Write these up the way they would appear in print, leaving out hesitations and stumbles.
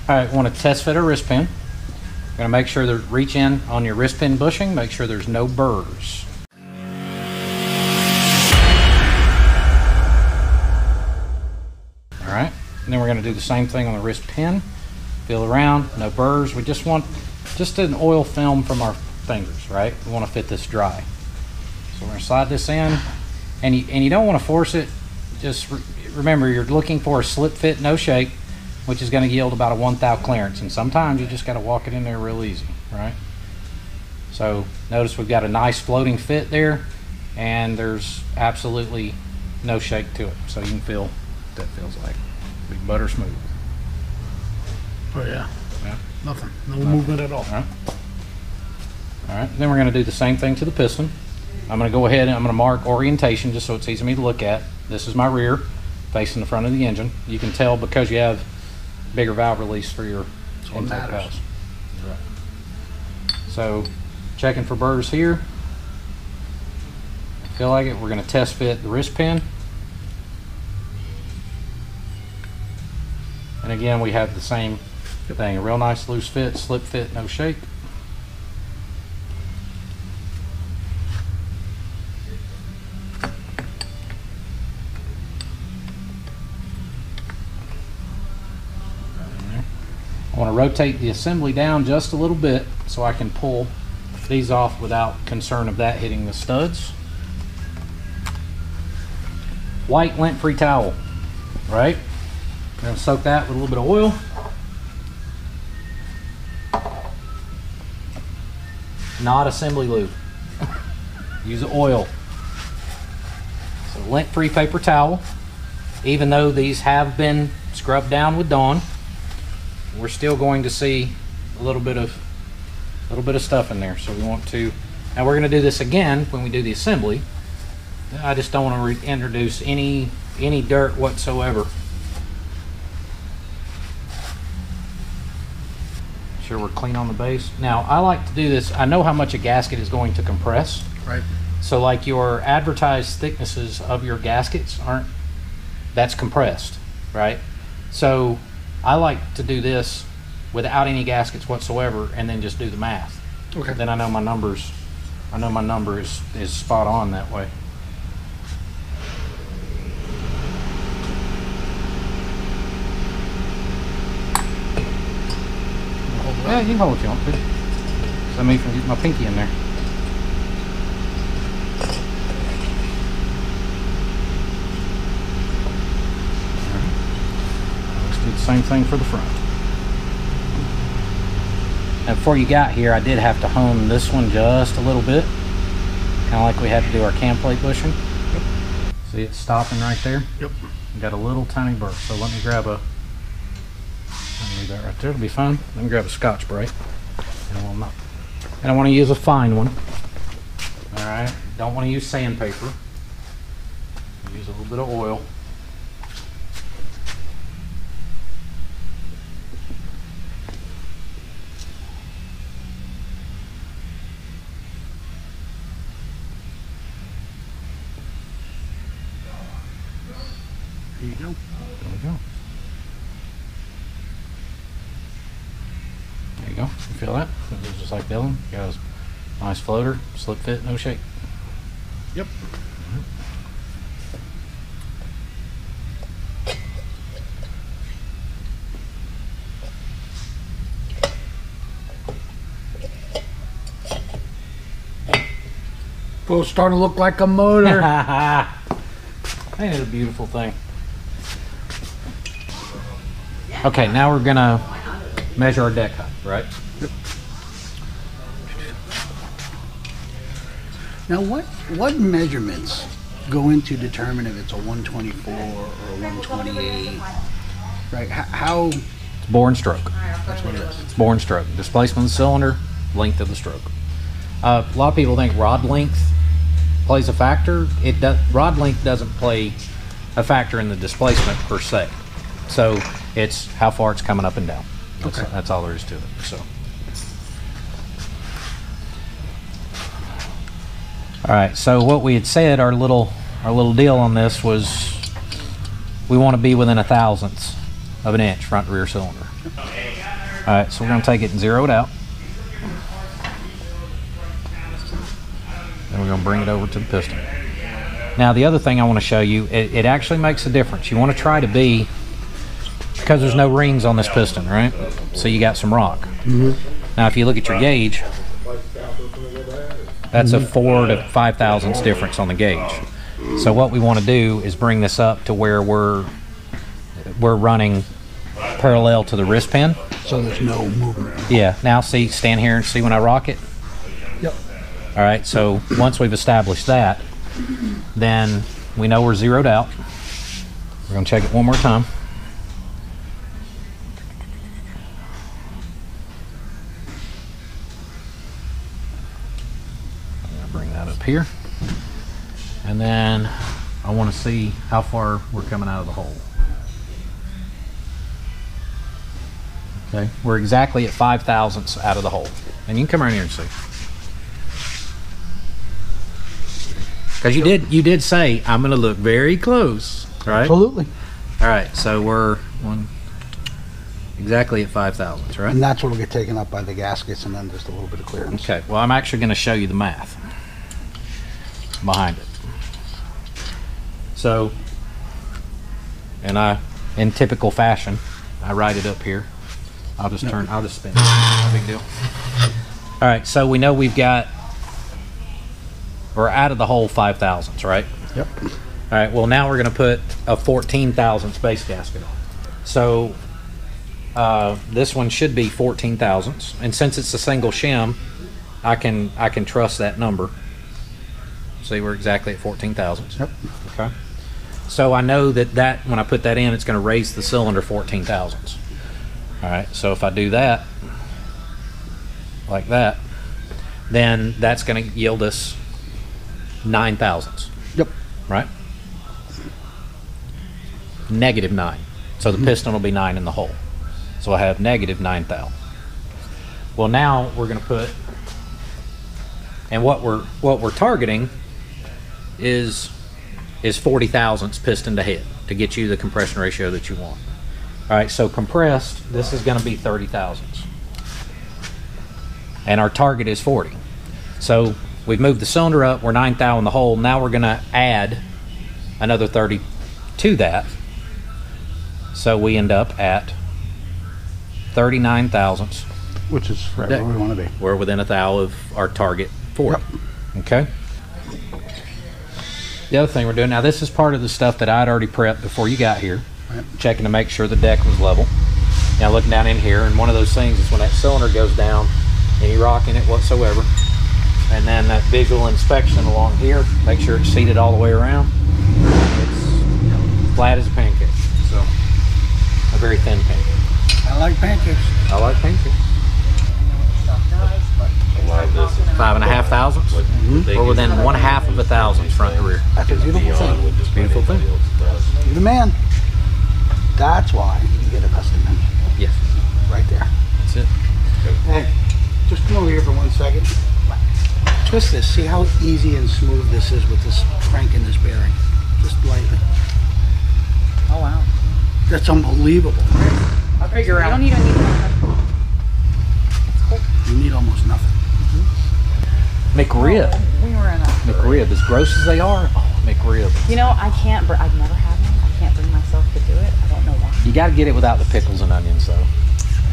All right, want to test fit a wrist pin. Going to make sure that reach in on your wrist pin bushing, make sure there's no burrs. All right, and then we're going to do the same thing on the wrist pin. Feel around, no burrs. We just want an oil film from our fingers, right? We want to fit this dry. So we're going to slide this in, and you don't want to force it. Just remember, you're looking for a slip fit, no shake, which is going to yield about a 1/1000 clearance. And sometimes you just got to walk it in there real easy, right? So notice we've got a nice floating fit there, and there's absolutely no shake to it. So you can feel what that feels like. Be butter smooth. Oh yeah. Yeah. Nothing. No movement at all. All right. All right. Then we're going to do the same thing to the piston. I'm going to go ahead and I'm going to mark orientation just so it's easy for me to look at. This is my rear facing the front of the engine. You can tell because you have bigger valve release for your intake valves. Right. So checking for burrs here. I feel like it. We're going to test fit the wrist pin. And again, we have the same thing. A real nice loose fit, slip fit, no shake. I want to rotate the assembly down just a little bit so I can pull these off without concern of that hitting the studs. White lint-free towel, right? I'm going to soak that with a little bit of oil. Not assembly lube. Use oil. So lint-free paper towel. Even though these have been scrubbed down with Dawn, we're still going to see a little bit of stuff in there. So we want to, now we're going to do this again when we do the assembly. I just don't want to introduce any dirt whatsoever. Sure we're clean on the base. Now I like to do this. I know how much a gasket is going to compress. Right. So like your advertised thicknesses of your gaskets that's compressed, right? So I like to do this without any gaskets whatsoever and then just do the math. Okay. Then I know my number is spot on that way. Yeah, you can hold it if you want to. So I mean, if I get my pinky in there. Let's do the same thing for the front. Now before you got here, I did have to hone this one just a little bit. Kind of like we had to do our cam plate bushing. Yep. See it stopping right there? Yep. Got a little tiny burr. So let me grab a, leave that right there, it'll be fine. Let me grab a Scotch Brite. And I want to use a fine one. All right, don't want to use sandpaper. Use a little bit of oil. There you go. There we go. There you go. You feel that? It's just like Dylan. Got a nice floater, slip fit, no shake. Yep. Well, it's starting to look like a motor. Ain't it a beautiful thing? Okay, now we're gonna measure our deck height, right? Yep. Now, what measurements go into determine if it's a 124 or a 128? Right? How? It's bore and stroke. That's what it is. It's bore and stroke. Displacement of the cylinder, length of the stroke. A lot of people think rod length plays a factor. It does. Rod length doesn't play a factor in the displacement per se. So it's how far it's coming up and down. That's all there is to it. So, all right. So what we had said, our little deal on this was, we want to be within 1/1000th of an inch front to rear cylinder. All right, so we're gonna take it and zero it out. Then we're gonna bring it over to the piston. Now the other thing I wanna show you, it actually makes a difference. You wanna try to be, because there's no rings on this piston, right? So you got some rock. Now if you look at your gauge, that's a 4 to 5 thousandths difference on the gauge. So what we want to do is bring this up to where we're running parallel to the wrist pin. So there's no movement. Yeah. Now see, stand here and see when I rock it. Yep. All right. So once we've established that, then we know we're zeroed out. We're going to check it one more time. I'm going to bring that up here. And then I want to see how far we're coming out of the hole. Okay, we're exactly at 5 thousandths out of the hole. And you can come around here and see. Because you did say, I'm going to look very close, right? Absolutely. All right, so we're exactly at 5 thousandths, right? And that's what'll get taken up by the gaskets and then just a little bit of clearance. Okay, well, I'm actually going to show you the math behind it. So, in typical fashion, I write it up here. I'll just spin it. No big deal. All right, so we know we're out of the hole 5 thousandths, right? Yep. All right, well, now we're going to put a 14 thousandths base gasket on. So, this one should be 14 thousandths. And since it's a single shim, I can trust that number. See, we're exactly at 14 thousandths. Yep. Okay. So I know that when I put that in, it's going to raise the cylinder 14 thousandths. All right, so if I do that, like that, then that's going to yield us 9 thousandths. Yep. Right? -9. So the piston will be 9 in the hole. So I have -9 thou. Well, now we're going to put, and what we're targeting is 40 thousandths piston to head to get you the compression ratio that you want. All right, so compressed, this is going to be 30 thousandths. And our target is 40. So we've moved the cylinder up, we're 9 thou in the hole. Now we're going to add another 30 to that. So we end up at 39 thousandths. Which is right where we want to be. We're within a thou of our target 40. Yep. Okay. The other thing we're doing, now this is part of the stuff that I'd already prepped before you got here. Right. Checking to make sure the deck was level. Now looking down in here, and one of those things is when that cylinder goes down and you're rocking it whatsoever, and then that visual inspection along here, make sure it's seated all the way around. It's flat as a pancake, so a very thin pancake. I like pancakes. I like pancakes. 5.5 thousandths. We're within 1/2 of a thousandth front to rear. That's a beautiful thing. It's a beautiful thing. You're the man. That's why you get a custom engine. Yes. Right there. That's it. Hey, just come over here for 1 second. Twist this. See how easy and smooth this is with this crank and this bearing. Just lightly. Oh wow. That's unbelievable. I'll figure out. You don't need anything. You need almost nothing. McRib. We were in a. McRib. As gross as they are, McRib. You know, I've never had one. I can't bring myself to do it. I don't know why. You got to get it without the pickles and onions, though.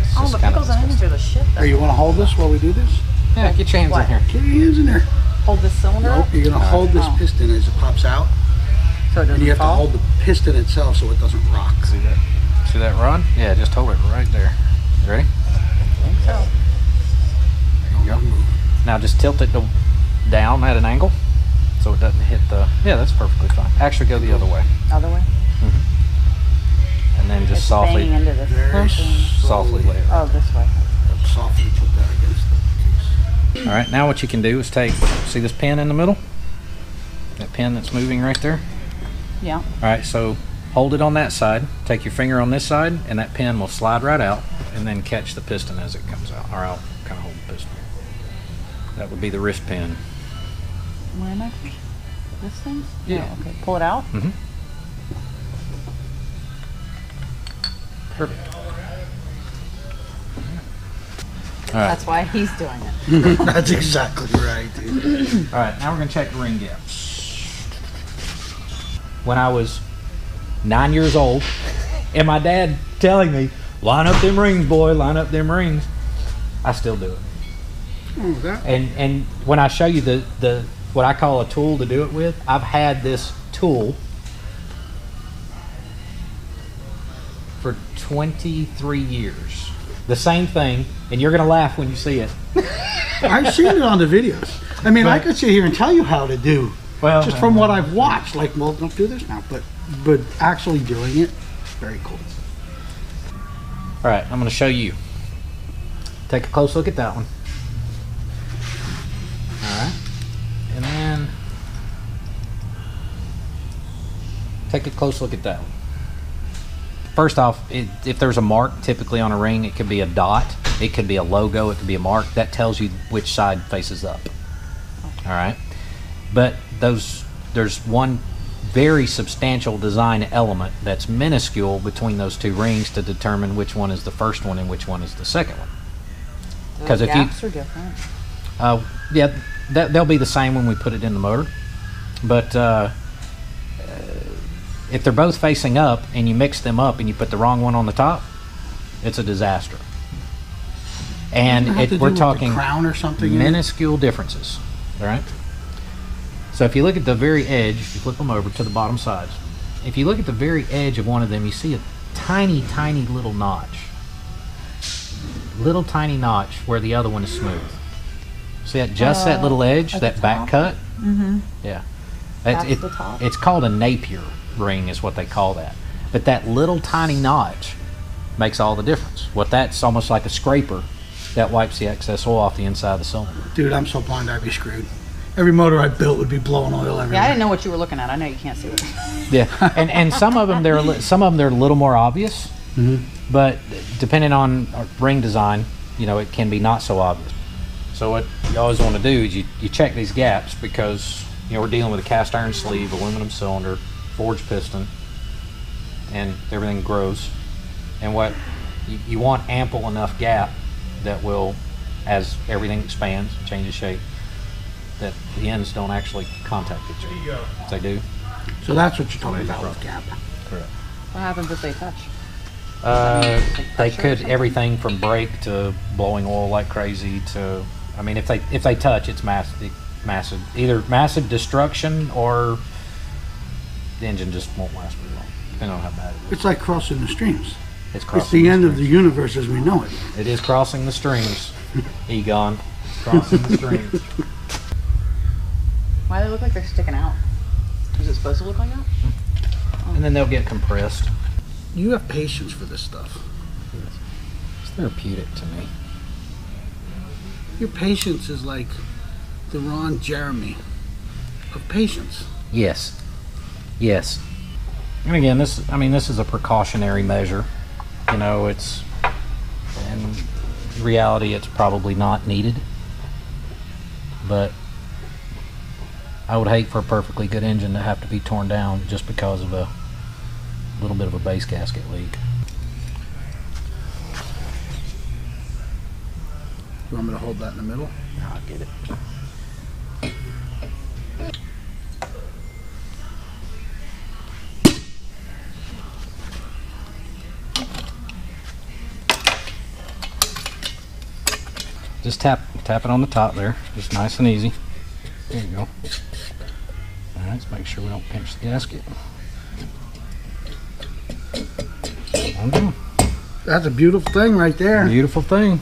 It's Oh, just the kinda pickles and onions are the shit. Hey, you want to hold this while we do this? Yeah, get your hands What? in here. Get your hands in there. Hold this cylinder Nope, up you're going to hold this Oh. piston as it pops out. so it doesn't And you have to fall. hold the piston itself so it doesn't rock. See that? See that rod? Yeah, just hold it right there. You ready? I think so. There you go. Now just tilt it down at an angle so it doesn't hit the. Yeah, that's perfectly fine. Actually, go the other way, Other way. and then just It's softly, banging into this Very thing. softly lay it. Oh, this way. Softly put that against the case. All right, now what you can do is take, see this pin in the middle? That pin that's moving right there? Yeah. All right, so hold it on that side, take your finger on this side, and that pin will slide right out, and then catch the piston as it comes out. Or I'll kind of hold the piston. That would be the wrist pin. Where am I? This thing? Yeah. Oh, okay. Pull it out. Perfect. That's why he's doing it. That's exactly right, dude. All right, now we're gonna check the ring gaps. When I was 9 years old, and my dad telling me, line up them rings, boy, line up them rings, I still do it. Oh, that. And when I show you the what I call a tool to do it with, I've had this tool for 23 years. The same thing, and you're gonna laugh when you see it. I've seen it on the videos. I mean, I could sit here and tell you how to do, Well, just from what I've watched. Like, well, don't do this now, but actually doing it, very cool. All right, I'm gonna show you. Take a close look at that one. All right, and then take a close look at that one. First off, if there's a mark typically on a ring, it could be a dot, it could be a logo, it could be a mark. That tells you which side faces up. All right, but there's one very substantial design element that's minuscule between those two rings to determine which one is the first one and which one is the second one. Because if gaps are different. Yeah, they'll be the same when we put it in the motor, but if they're both facing up and you mix them up and you put the wrong one on the top, it's a disaster. And we're talking crown or something, minuscule differences. All right. So if you look at the very edge, you flip them over to the bottom sides. If you look at the very edge of one of them, you see a tiny, tiny little notch. Little tiny notch where the other one is smooth. See that? Just that little edge, that back cut. Mm-hmm. Yeah. That's the top. It's called a Napier ring is what they call that. But that little tiny notch makes all the difference. That's almost like a scraper that wipes the excess oil off the inside of the cylinder. Dude, I'm so blind I'd be screwed. Every motor I built would be blowing oil everywhere. Yeah, I didn't know what you were looking at. I know you can't see it. Yeah, and some of them they're a little more obvious, but depending on ring design, it can be not so obvious. So what you always want to do is you check these gaps because we're dealing with a cast iron sleeve, aluminum cylinder, forged piston, and everything grows. And what you want ample enough gap that will, as everything expands, changes shape, that the ends don't actually contact each other. If they do. So that's what you're talking about with gap. Correct. What happens if they touch? They could everything from break to blowing oil like crazy to, I mean, if they touch, it's massive, either massive destruction or the engine just won't last very long, depending on how bad it is. It's like crossing the streams. It's the end of the universe as we know it. It is crossing the streams, Egon. It's crossing the streams. Why do they look like they're sticking out? Is it supposed to look like that? And then they'll get compressed. You have patience for this stuff. It's therapeutic to me. Your patience is like the Ron Jeremy of patience. Yes. Yes. And again, this is a precautionary measure. It's, in reality, it's probably not needed. But I would hate for a perfectly good engine to have to be torn down just because of a little bit of a base gasket leak. You want me to hold that in the middle? I'll get it. Just tap it on the top there, just nice and easy. There you go. All right, let's make sure we don't pinch the gasket. That's a beautiful thing right there. Beautiful thing.